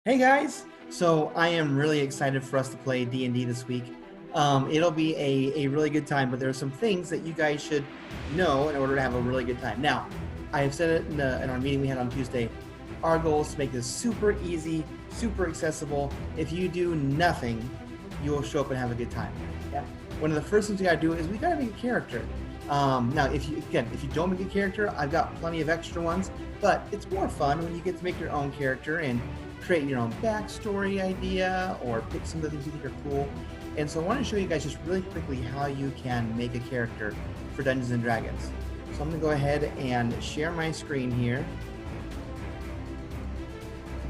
Hey guys! So I am really excited for us to play D&D this week. It'll be a really good time, but there are some things that you guys should know in order to have a really good time. Now, I have said it in our meeting we had on Tuesday. Our goal is to make this super easy, super accessible. If you do nothing, you will show up and have a good time. Yeah. One of the first things we gotta do is we gotta make a character. Now, if you don't make a character, I've got plenty of extra ones, but it's more fun when you get to make your own character and create your own backstory idea or pick some of the things you think are cool. And so I want to show you guys just really quickly how you can make a character for Dungeons and Dragons. So I'm going to go ahead and share my screen here.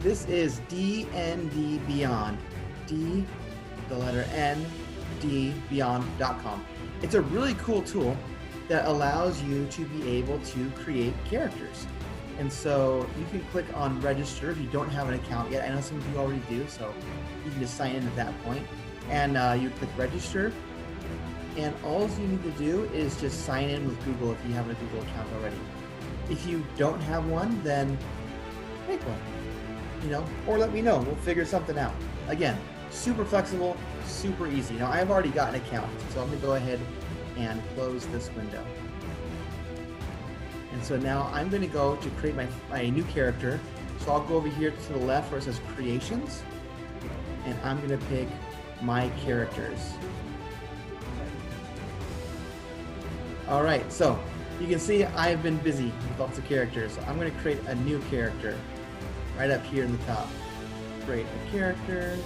This is D&D Beyond. D, the letter N, D, beyond.com. It's a really cool tool that allows you to be able to create characters. And so you can click on register if you don't have an account yet. I know some of you already do, so you can just sign in at that point. And you click register. And all you need to do is just sign in with Google if you have a Google account already. If you don't have one, then make one, or let me know. We'll figure something out. Again, super flexible, super easy. Now, I've already got an account, so I'm going to go ahead and close this window. And so now I'm going to go to create my new character. So I'll go over here to the left where it says creations, and I'm going to pick my characters. All right, so you can see I've been busy with lots of characters. I'm going to create a new character right up here in the top. Create a character.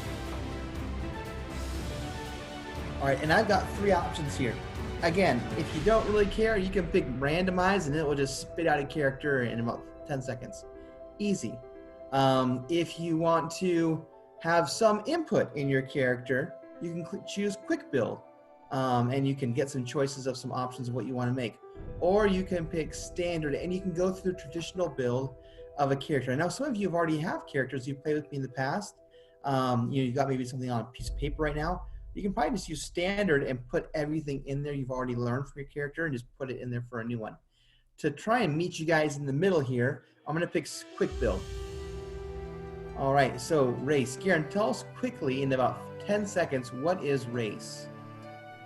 All right, and I've got 3 options here. Again, if you don't really care, you can pick randomize and it will just spit out a character in about 10 seconds. Easy. If you want to have some input in your character, you can choose quick build, and you can get some choices of some options of what you want to make. Or you can pick standard and you can go through the traditional build of a character. I know some of you have already have characters you've played with me in the past. You've got maybe something on a piece of paper right now. You can probably just use standard and put everything in there you've already learned from your character and just put it in there for a new one. To try and meet you guys in the middle here, I'm going to pick quick build. All right, so race. Garen, tell us quickly in about 10 seconds, what is race?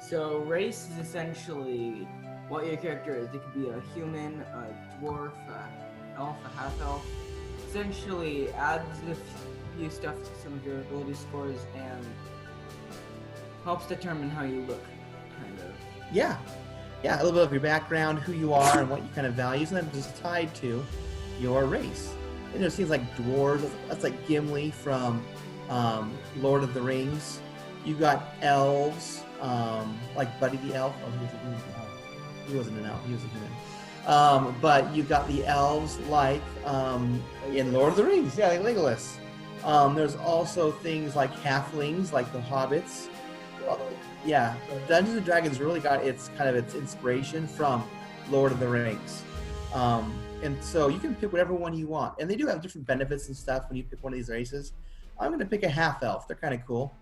So race is essentially what your character is. It could be a human, a dwarf, an elf, a half-elf. Essentially adds a few stuff to some of your ability scores and helps determine how you look, kind of. Yeah, a little bit of your background, who you are, and what you kind of values, and then just tied to your race. And it seems like dwarves, that's like Gimli from Lord of the Rings. You've got elves, like Buddy the Elf. Oh, he wasn't an elf, he was a human. But you've got the elves like in Lord of the Rings, yeah, like Legolas. There's also things like halflings, like the hobbits. Yeah, Dungeons and Dragons really got its inspiration from Lord of the Rings. And so you can pick whatever one you want. And they do have different benefits and stuff when you pick one of these races. I'm going to pick a half-elf. They're kind of cool.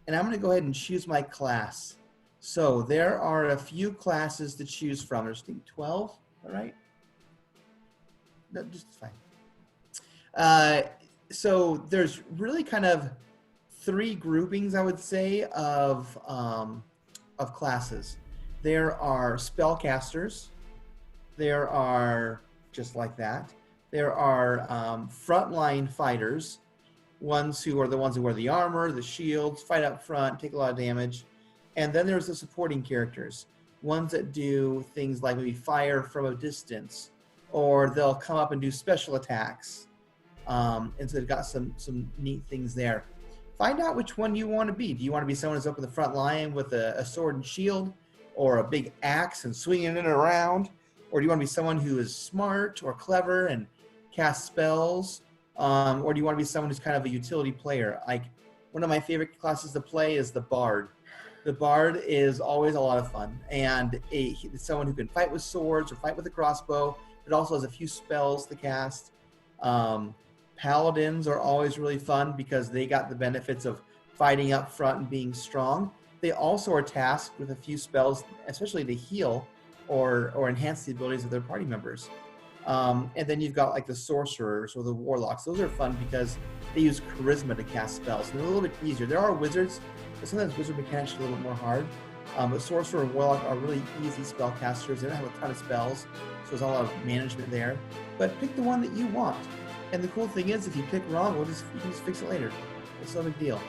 And I'm going to go ahead and choose my class. So there are a few classes to choose from. There's 12, all right? No, just fine. So there's really kind of 3 groupings, I would say, of classes. There are spellcasters. There are just like that. There are frontline fighters, ones who are the ones who wear the armor, the shields, fight up front, take a lot of damage. And then there's the supporting characters, ones that do things like maybe fire from a distance, or they'll come up and do special attacks. And so they've got some neat things there. Find out which one you want to be. Do you want to be someone who's up in the front line with a sword and shield, or a big axe and swinging it around? Or do you want to be someone who is smart or clever and cast spells? Or do you want to be someone who's kind of a utility player? Like, one of my favorite classes to play is the Bard. The Bard is always a lot of fun, and he's someone who can fight with swords or fight with a crossbow, but also has a few spells to cast. Paladins are always really fun because they got the benefits of fighting up front and being strong. They also are tasked with a few spells, especially to heal or enhance the abilities of their party members. And then you've got like the sorcerers or the warlocks. Those are fun because they use charisma to cast spells. And they're a little bit easier. There are wizards, but sometimes wizard mechanics are a little bit more hard. But sorcerer and warlock are really easy spell casters. They don't have a ton of spells, so there's a lot of management there. But pick the one that you want. And the cool thing is, if you pick wrong, you can just fix it later. It's no big deal.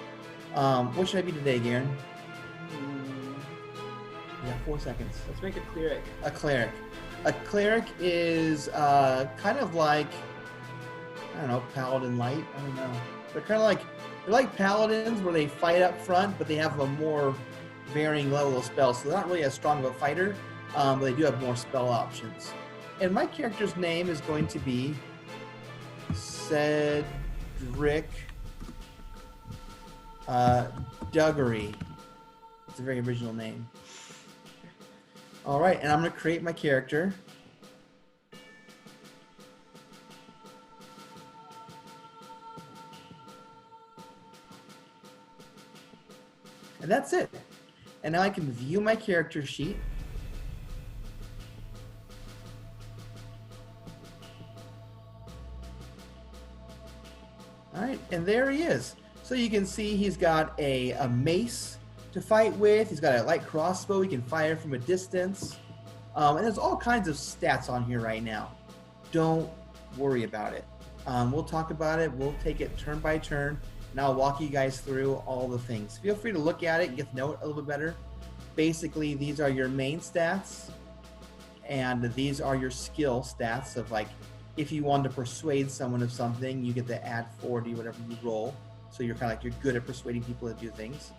What should I be today, Garen? You got 4 seconds. Let's make a cleric. A cleric. A cleric is kind of like, I don't know, paladin light. I don't know. They're like paladins where they fight up front, but they have a more varying level of spells. So they're not really as strong of a fighter, but they do have more spell options. And my character's name is going to be Cedric Duggery. It's a very original name. All right, and I'm going to create my character. And that's it. And now I can view my character sheet. All right, and there he is. So you can see he's got a mace to fight with. He's got a light crossbow. He can fire from a distance. And there's all kinds of stats on here right now. Don't worry about it. We'll talk about it. We'll take it turn by turn, and I'll walk you guys through all the things. Feel free to look at it and get to know it a little bit better. Basically, these are your main stats, and these are your skill stats of, like, if you want to persuade someone of something, you get to add 40 whatever you roll. So you're kind of like, you're good at persuading people to do things.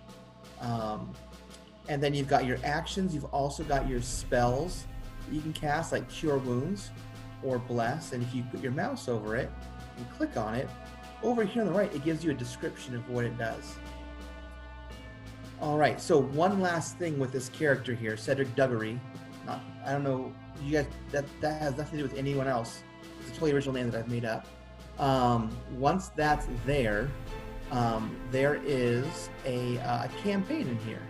And then you've got your actions. You've also got your spells that you can cast, like Cure Wounds or Bless. And if you put your mouse over it and click on it, over here on the right, it gives you a description of what it does. All right, so one last thing with this character here, Cedric Duggery. I don't know, you guys, that has nothing to do with anyone else. It's a totally original name that I've made up. Once that's there, there is a campaign in here.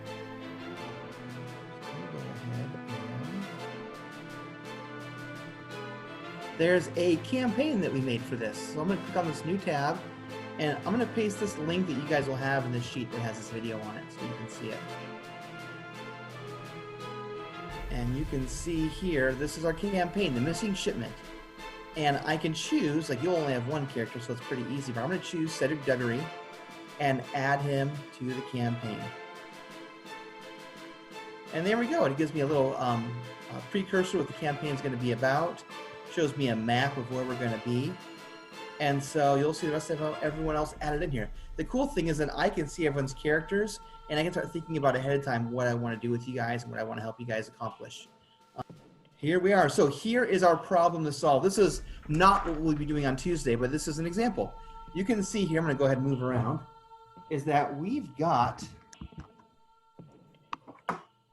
There's a campaign that we made for this. So I'm going to click on this new tab, and I'm going to paste this link that you guys will have in the sheet that has this video on it so you can see it. And you can see here, this is our campaign, The Missing Shipment. And I can choose, like, you'll only have one character, so it's pretty easy, but I'm going to choose Cedric Duggery and add him to the campaign. And there we go. It gives me a little precursor what the campaign is going to be about. Shows me a map of where we're going to be. And so you'll see the rest of everyone else added in here. The cool thing is that I can see everyone's characters, and I can start thinking about ahead of time what I want to do with you guys and what I want to help you guys accomplish. Here we are. So here is our problem to solve. This is not what we'll be doing on Tuesday, but this is an example. You can see here, I'm going to go ahead and move around, is that we've got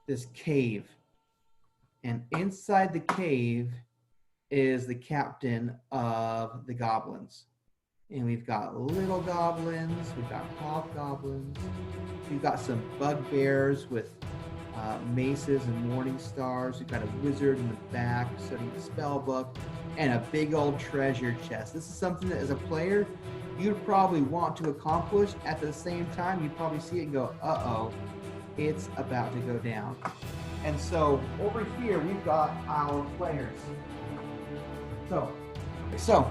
this cave. And inside the cave is the captain of the goblins. And we've got little goblins, we've got hobgoblins, we've got some bugbears with maces and morning stars, we've got a wizard in the back studying the spell book, and a big old treasure chest. This is something that as a player, you'd probably want to accomplish. At the same time, you'd probably see it and go, uh-oh, it's about to go down. And so over here, we've got our players. So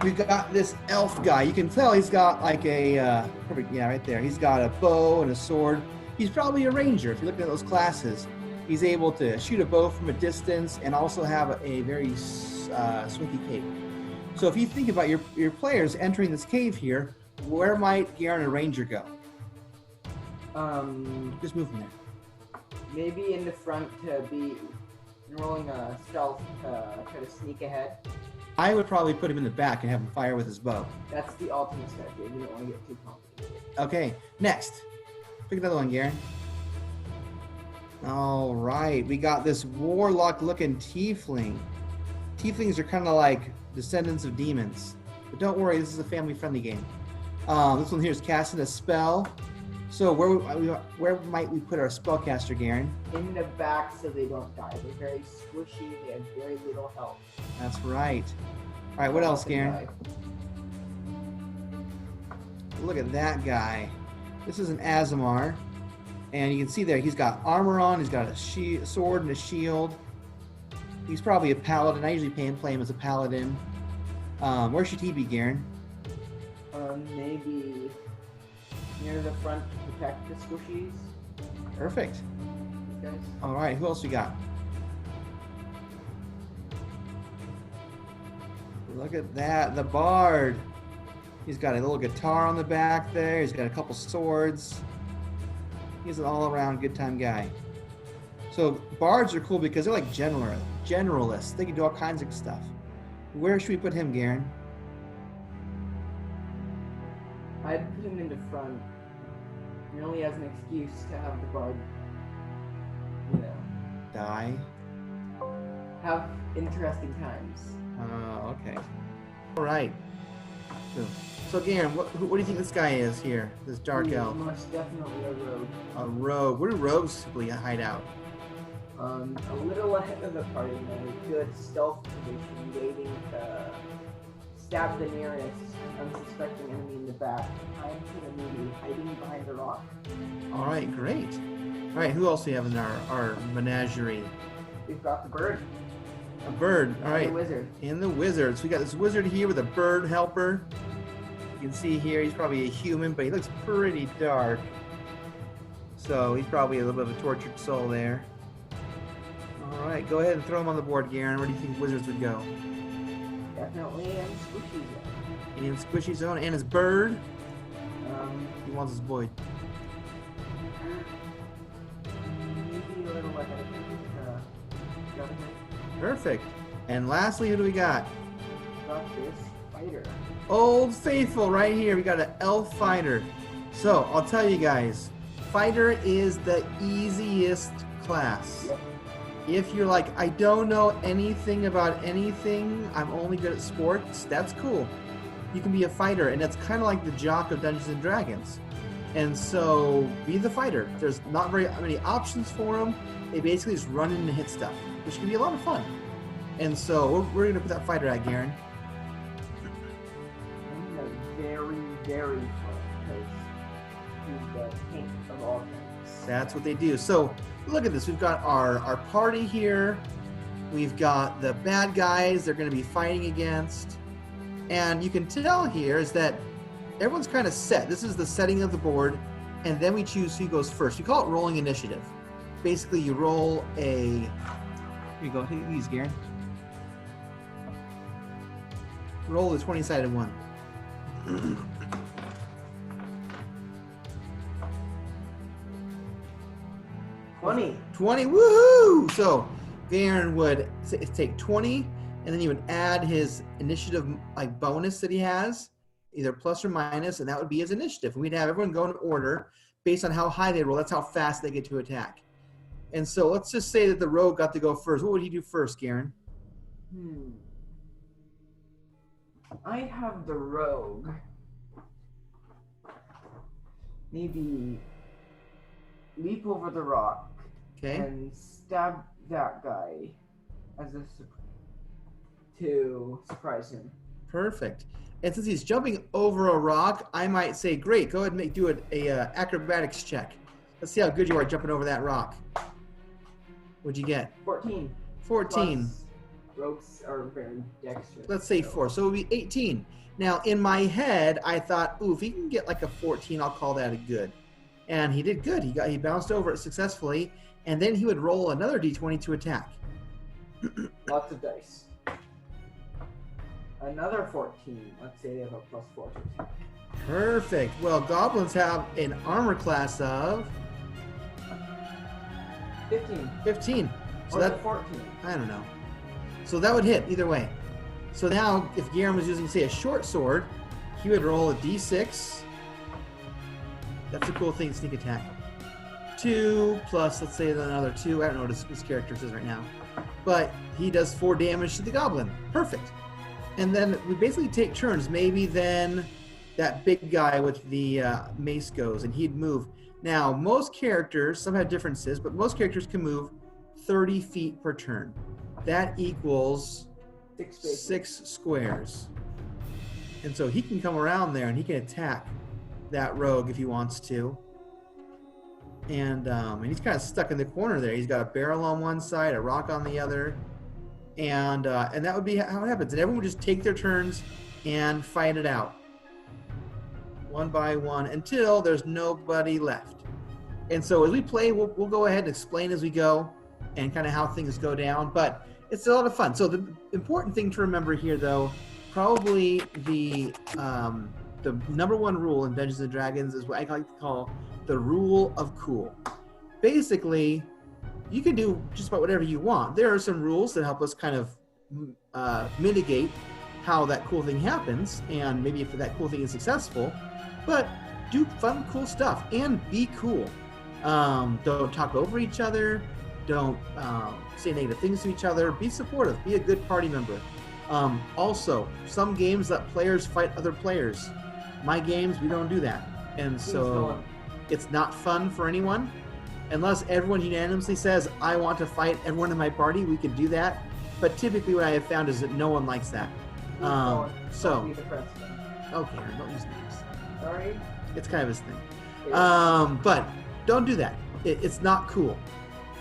we've got this elf guy. You can tell he's got like a, perfect, yeah, right there. He's got a bow and a sword. He's probably a ranger. If you look at those classes, he's able to shoot a bow from a distance and also have a very swanky cape. So if you think about your players entering this cave here, where might Garen and Ranger go? Just move from there. Maybe in the front to be rolling a stealth to try to sneak ahead. I would probably put him in the back and have him fire with his bow. That's the ultimate strategy. You don't want to get too complicated. Okay, next. Pick another one, Garen. All right, we got this warlock-looking tiefling. Tieflings are kind of like descendants of demons. But don't worry, this is a family-friendly game. This one here is casting a spell. So where might we put our spellcaster, Garen? In the back so they don't die. They're very squishy. They have very little health. That's right. All right, what else, Garen? Look at that guy. This is an Azamar. And you can see there, he's got armor on. He's got a sword and a shield. He's probably a paladin. I usually play him as a paladin. Where should he be, Garen? Maybe near the front to protect the squishies. Perfect. Guys. All right, who else we got? Look at that, the bard. He's got a little guitar on the back there. He's got a couple swords. He's an all-around good time guy. So bards are cool because they're like generalists. They can do all kinds of stuff. Where should we put him, Garen? I'd put him in the front. He only has an excuse to have the bard, Die. have interesting times. Okay. All right. So Garen, what do you think this guy is here? This dark elf? Most definitely a rogue. A rogue. Where do rogues typically hide out? A little ahead of the party in a good stealth position, waiting to stab the nearest unsuspecting enemy in the back. I'm to the movie, hiding behind a rock. All right, great. All right, who else do we have in our menagerie? We've got the bird. A bird. All right. And the wizard. And the wizard. So we got this wizard here with a bird helper. You can see here he's probably a human, but he looks pretty dark. So he's probably a little bit of a tortured soul there. All right, go ahead and throw him on the board, Garen. Where do you think wizards would go? Definitely in Squishy Zone. In Squishy Zone. And his bird? He wants his boy. Maybe a little ahead of government. Perfect. And lastly, who do we got? Got this fighter. Old Faithful right here. We got an elf fighter. So I'll tell you guys, fighter is the easiest class. Yep. If you're like, I don't know anything about anything, I'm only good at sports, that's cool. You can be a fighter, and that's kind of like the jock of Dungeons and Dragons. And so be the fighter. There's not very many options for them. They basically just run in and hit stuff, which can be a lot of fun. And so we're going to put that fighter at, Garen. Very, very fun, because he's the king of all things. That's what they do. So look at this. We've got our party here. We've got the bad guys they're going to be fighting against. And you can tell here is that everyone's kind of set. This is the setting of the board. And then we choose who goes first. We call it rolling initiative. Basically, you roll a... Here you go. Take these, Garen. Roll the 20-sided one. 20. 20, woohoo! So Garen would take 20, and then you would add his initiative like bonus that he has, either plus or minus, and that would be his initiative. And we'd have everyone go in order based on how high they roll. That's how fast they get to attack. And so let's just say that the rogue got to go first. What would he do first, Garen? I have the rogue. Maybe leap over the rock. Okay. And stab that guy to surprise him. Perfect. And since he's jumping over a rock, I might say, great, go ahead and do a acrobatics check. Let's see how good you are jumping over that rock. What'd you get? 14. 14. Plus, rogues are very dexterous. Let's say 4, so it would be 18. Now, in my head, I thought, ooh, if he can get like a 14, I'll call that a good. And he did good. He bounced over it successfully, and then he would roll another d20 to attack. Lots of dice. Another 14. Let's say they have a plus 4 to attack. Perfect. Well, goblins have an armor class of 15. 15. So Or that's 14. I don't know. So that would hit either way. So now, if Garen was using, say, a short sword, he would roll a d6. That's a cool thing, sneak attack. 2 plus, let's say, another 2. I don't know what his character says right now. But he does 4 damage to the goblin. Perfect. And then we basically take turns. Maybe then that big guy with the mace goes, and he'd move. Now, most characters, some have differences, but most characters can move 30 feet per turn. That equals 6 squares. And so he can come around there and he can attack that rogue if he wants to. And he's kind of stuck in the corner there. He's got a barrel on one side, a rock on the other. And that would be how it happens. And everyone would just take their turns and fight it out, one by one, until there's nobody left. And so as we play, we'll go ahead and explain as we go and kind of how things go down. But it's a lot of fun. So the important thing to remember here, though, probably the number one rule in Dungeons and Dragons is what I like to call the rule of cool. Basically, you can do just about whatever you want. There are some rules that help us kind of mitigate how that cool thing happens, and maybe if that cool thing is successful. But do fun, cool stuff, and be cool. Don't talk over each other. Don't say negative things to each other. Be supportive. Be a good party member. Also, some games let players fight other players. My games, we don't do that. And so it's not fun for anyone. Unless everyone unanimously says, I want to fight everyone in my party, we can do that. But typically what I have found is that no one likes that. Okay, don't use names. Sorry? It's kind of his thing. But don't do that. It's not cool.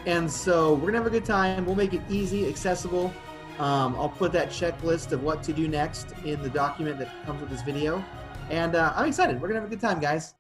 And so we're going to have a good time. We'll make it easy, accessible. I'll put that checklist of what to do next in the document that comes with this video. And I'm excited. We're going to have a good time, guys.